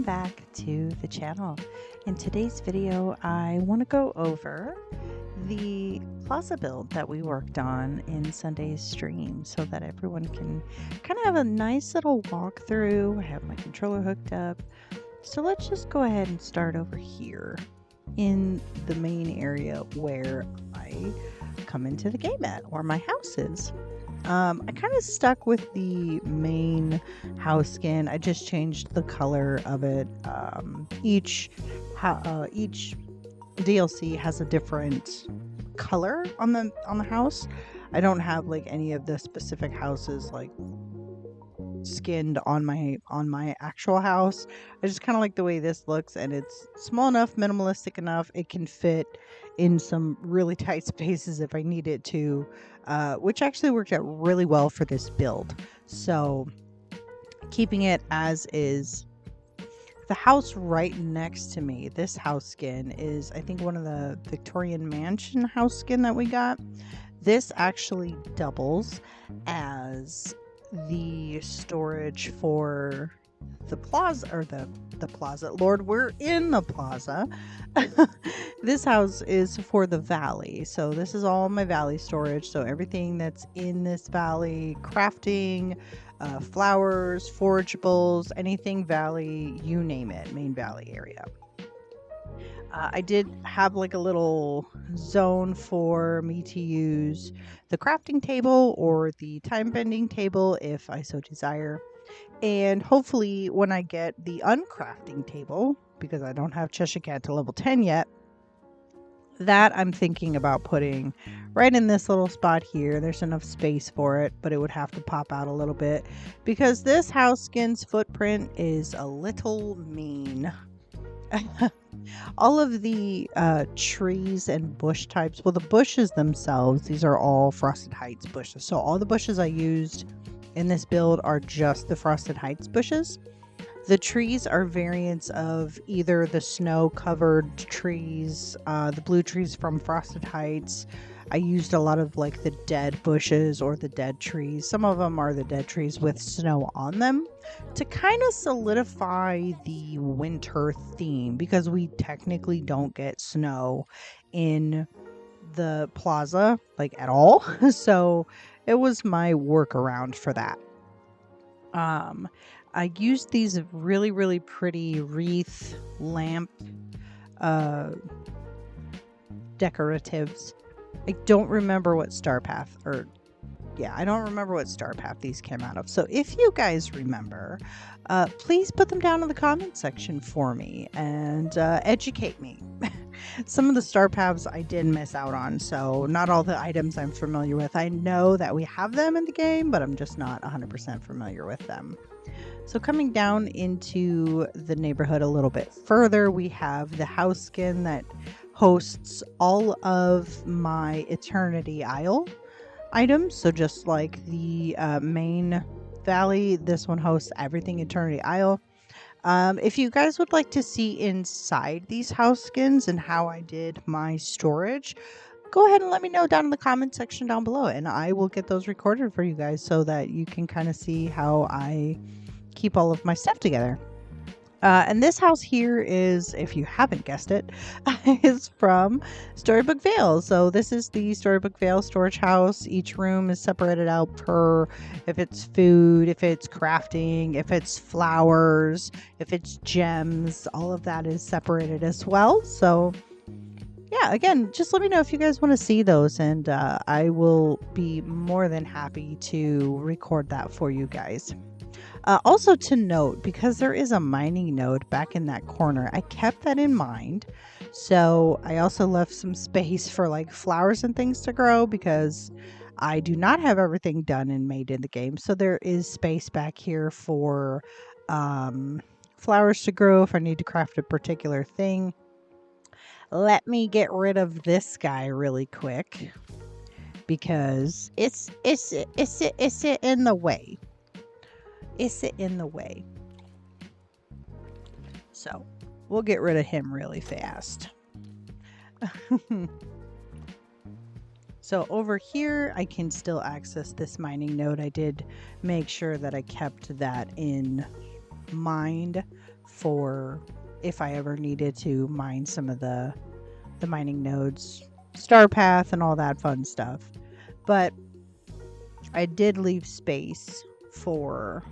back to the channel. In today's video, I want to go over the Plaza build that we worked on in Sunday's stream so that everyone can kind of have a nice little walkthrough. I have my controller hooked up. So let's just go ahead and start over here in the main area where I come into the game at, or my house is. I kind of stuck with the main house skin. I just changed the color of it. Each DLC has a different color on the house. I don't have like any of the specific houses like skinned on my actual house. I just kind of like the way this looks, and it's small enough, minimalistic enough. It can fit in some really tight spaces if I need it to, which actually worked out really well for this build. So keeping it as is. The house right next to me, this house skin is, I think, one of the Victorian Mansion house skin that we got. This actually doubles as the storage for the plaza, or the plaza. Lord, we're in the plaza. This house is for the valley. So this is all my valley storage. So everything that's in this valley, crafting, flowers, forageables, anything valley, you name it, main valley area. I did have like a little zone for me to use the crafting table or the time bending table if I so desire. And hopefully when I get the uncrafting table, because I don't have Cheshire Cat to level 10 yet, that I'm thinking about putting right in this little spot here. There's enough space for it, but it would have to pop out a little bit because this house skin's footprint is a little mean. All of the trees and bush types, well, the bushes themselves, these are all Frosted Heights bushes. So all the bushes I used in this build are just the Frosted Heights bushes. The trees are variants of either the snow-covered trees, the blue trees from Frosted Heights. I used a lot of like the dead bushes or the dead trees. Some of them are the dead trees with snow on them to kind of solidify the winter theme, because we technically don't get snow in the plaza like at all. So it was my workaround for that. I used these really, really pretty wreath lamp decoratives. I don't remember what star path, I don't remember what star path these came out of. So if you guys remember, please put them down in the comment section for me and educate me. Some of the star paths I did miss out on, so not all the items I'm familiar with. I know that we have them in the game, but I'm just not 100% familiar with them. So coming down into the neighborhood a little bit further, we have the house skin that hosts all of my Eternity Isle items. So just like the main valley, this one hosts everything Eternity Isle. If you guys would like to see inside these house skins and how I did my storage, go ahead and let me know down in the comment section down below, and I will get those recorded for you guys so that you can kind of see how I keep all of my stuff together. And this house here is, if you haven't guessed it, is from Storybook Vale. So this is the Storybook Vale storage house. Each room is separated out per if it's food, if it's crafting, if it's flowers, if it's gems. All of that is separated as well. So yeah, again, just let me know if you guys want to see those, and I will be more than happy to record that for you guys. Also to note, because there is a mining node back in that corner, I kept that in mind. So I also left some space for like flowers and things to grow, because I do not have everything done and made in the game. So there is space back here for flowers to grow if I need to craft a particular thing. Let me get rid of this guy really quick, because it's in the way. Is it in the way? So we'll get rid of him really fast. So over here, I can still access this mining node. I did make sure that I kept that in mind for if I ever needed to mine some of the mining nodes, star path and all that fun stuff. But I did leave space for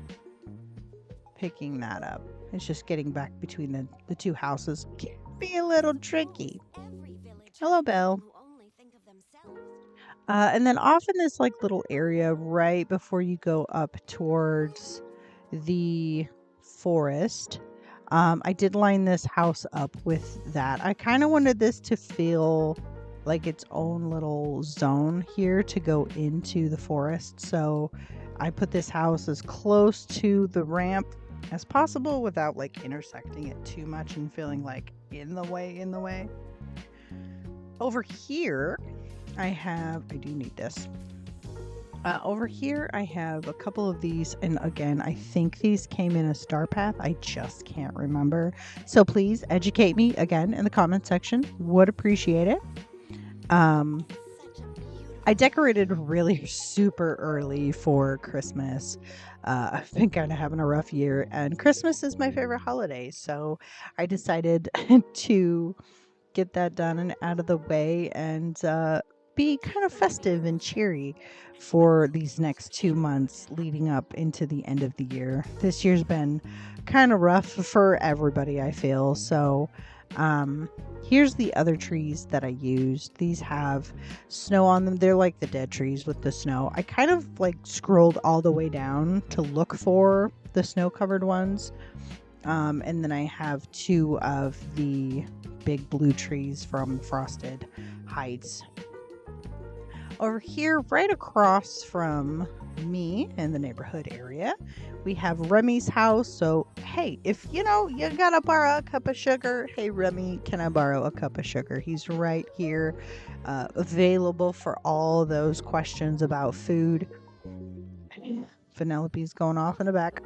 picking that up. It's just getting back between the two houses can be a little tricky. Hello, Belle. And then off in this like little area right before you go up towards the forest, I did line this house up with that. I kind of wanted this to feel like its own little zone here to go into the forest. So I put this house as close to the ramp as possible without like intersecting it too much and feeling like in the way. Over here, I do need this. Over here, I have a couple of these, and again, I think these came in a star path. I just can't remember. So please educate me again in the comment section. Would appreciate it. I decorated really super early for Christmas. I've been kind of having a rough year, and Christmas is my favorite holiday, so I decided to get that done and out of the way and be kind of festive and cheery for these next 2 months leading up into the end of the year. This year's been kind of rough for everybody, I feel. So here's the other trees that I used. These have snow on them. They're like the dead trees with the snow. I kind of like scrolled all the way down to look for the snow covered ones. And then I have 2 of the big blue trees from Frosted Heights. Over here, right across from me in the neighborhood area, we have Remy's house. So, hey, if you gotta borrow a cup of sugar, hey, Remy, can I borrow a cup of sugar? He's right here, available for all those questions about food. Vanellope's going off in the back.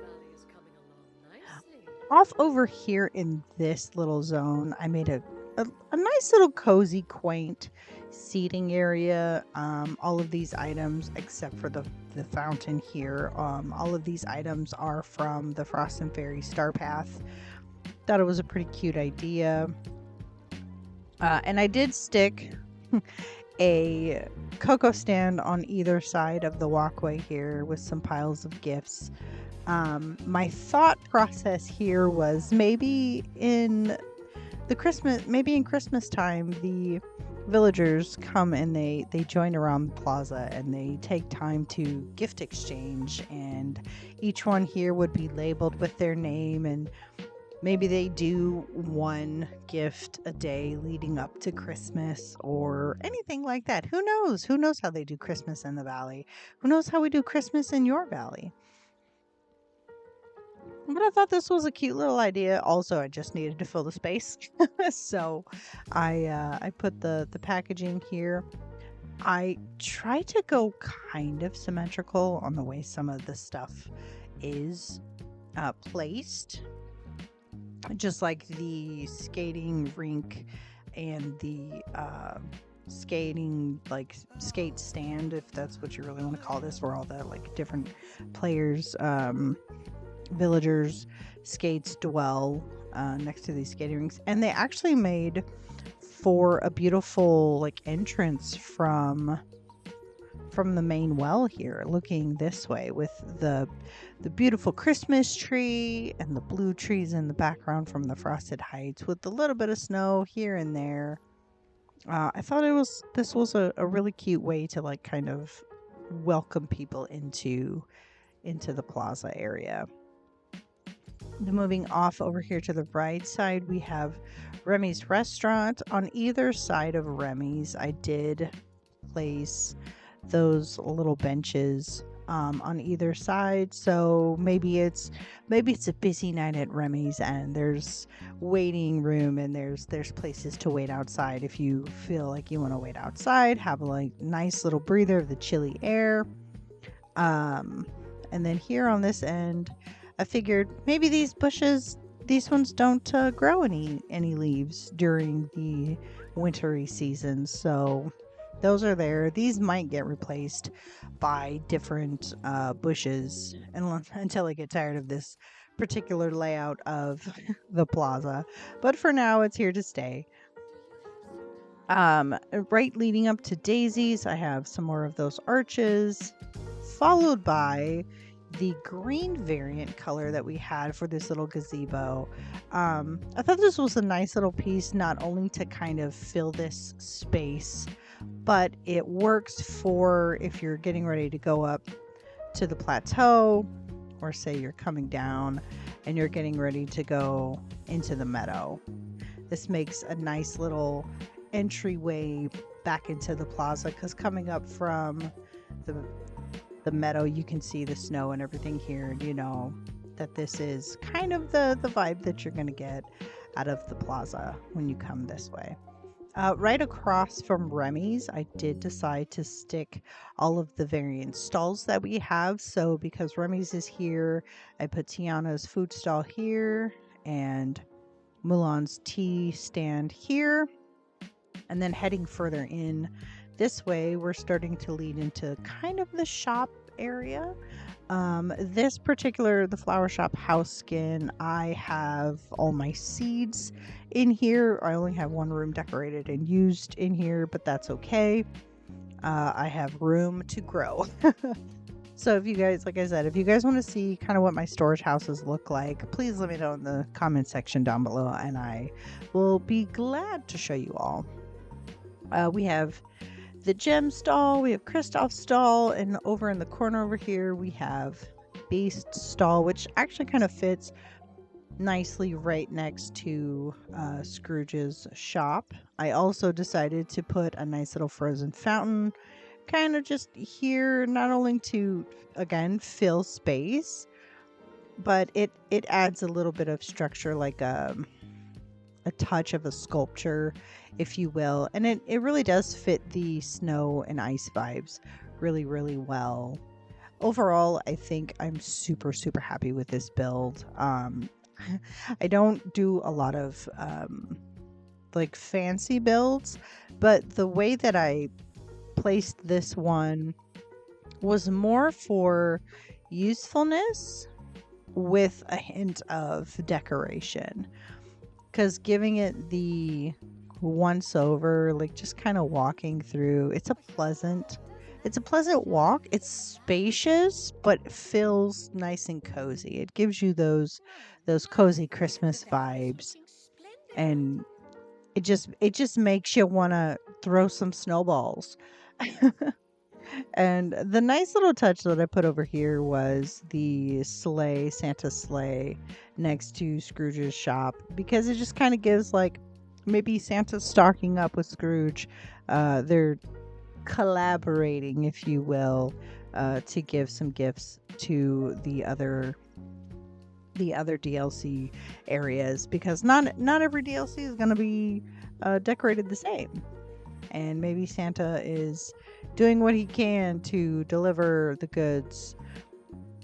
Off over here in this little zone, I made a nice little cozy, quaint seating area. All of these items, except for the fountain here, all of these items are from the Frost and Fairy Star Path. Thought it was a pretty cute idea. And I did stick a cocoa stand on either side of the walkway here with some piles of gifts. My thought process here was maybe in Christmas time, the villagers come and they join around the plaza and they take time to gift exchange, and each one here would be labeled with their name, and maybe they do one gift a day leading up to Christmas or anything like that. Who knows how they do Christmas in the valley? Who knows how we do Christmas in your valley? But I thought this was a cute little idea. Also, I just needed to fill the space. So I put the packaging here. I tried to go kind of symmetrical on the way some of the stuff is placed. Just like the skating rink and the skate stand, if that's what you really want to call this, where all the like different players, villagers, skates dwell next to these skating rinks. And they actually made for a beautiful like entrance from the main well here, looking this way, with the beautiful Christmas tree and the blue trees in the background from the Frosted Heights, with a little bit of snow here and there. I thought this was a really cute way to like kind of welcome people into the plaza area. Moving off over here to the right side, we have Remy's restaurant. On either side of Remy's, I did place those little benches on either side. So maybe it's a busy night at Remy's and there's waiting room and there's places to wait outside. If you feel like you want to wait outside, have a like nice little breather of the chilly air. And then here on this end, I figured maybe these ones don't grow any leaves during the wintry season, so those are there. These might get replaced by different bushes until I get tired of this particular layout of the plaza, but for now it's here to stay. Right leading up to Daisy's, I have some more of those arches, followed by the green variant color that we had for this little gazebo. I thought this was a nice little piece, not only to kind of fill this space, but it works for if you're getting ready to go up to the plateau, or say you're coming down and you're getting ready to go into the meadow. This makes a nice little entryway back into the plaza, because coming up from the meadow, you can see the snow and everything here, and you know that this is kind of the vibe that you're going to get out of the plaza when you come this way. Right across from Remy's, I did decide to stick all of the variant stalls that we have. So because Remy's is here, I put Tiana's food stall here and Mulan's tea stand here. And then heading further in this way, we're starting to lead into kind of the shop area. This particular, the flower shop house skin, I have all my seeds in here. I only have one room decorated and used in here, but that's okay. I have room to grow. So if you guys, like I said, if you guys want to see kind of what my storage houses look like, please let me know in the comment section down below, and I will be glad to show you all. We have the gem stall, we have Kristoff's stall, and over in the corner over here we have Beast stall, which actually kind of fits nicely right next to Scrooge's shop. I also decided to put a nice little frozen fountain kind of just here, not only to again fill space, but it adds a little bit of structure, like a touch of a sculpture, if you will, and it really does fit the snow and ice vibes really, really well. Overall, I think I'm super happy with this build. I don't do a lot of like fancy builds, but the way that I placed this one was more for usefulness with a hint of decoration, because giving it the once over, like just kind of walking through, it's a pleasant walk. It's spacious, but feels nice and cozy. It gives you those cozy Christmas vibes, and it just makes you want to throw some snowballs. And the nice little touch that I put over here was the sleigh, Santa sleigh, next to Scrooge's shop, because it just kind of gives, like, maybe Santa's stocking up with Scrooge. They're collaborating, if you will, to give some gifts to the other DLC areas, because not every DLC is going to be decorated the same, and maybe Santa is doing what he can to deliver the goods,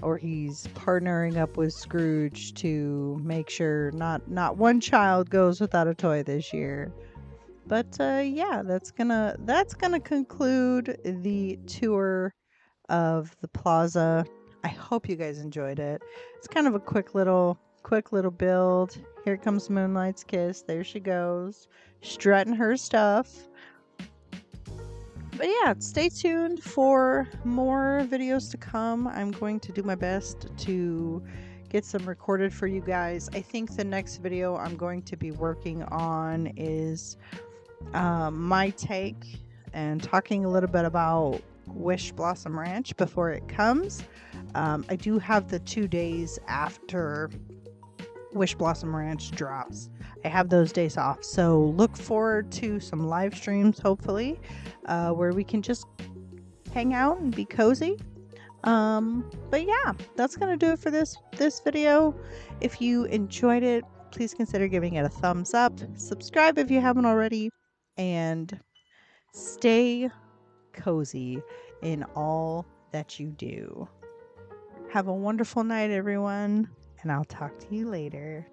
or he's partnering up with Scrooge to make sure not one child goes without a toy this year. But yeah, that's gonna conclude the tour of the plaza. I hope you guys enjoyed it. It's kind of a quick little build. Here comes Moonlight's Kiss. There she goes, strutting her stuff. But yeah, stay tuned for more videos to come. I'm going to do my best to get some recorded for you guys. I think the next video I'm going to be working on is my take and talking a little bit about Wish Blossom Ranch before it comes. I do have the 2 days after Wish Blossom Ranch drops. I have those days off, so look forward to some live streams, hopefully, where we can just hang out and be cozy. But yeah, that's gonna do it for this video. If you enjoyed it, please consider giving it a thumbs up, subscribe if you haven't already, and stay cozy in all that you do. Have a wonderful night, everyone, and I'll talk to you later.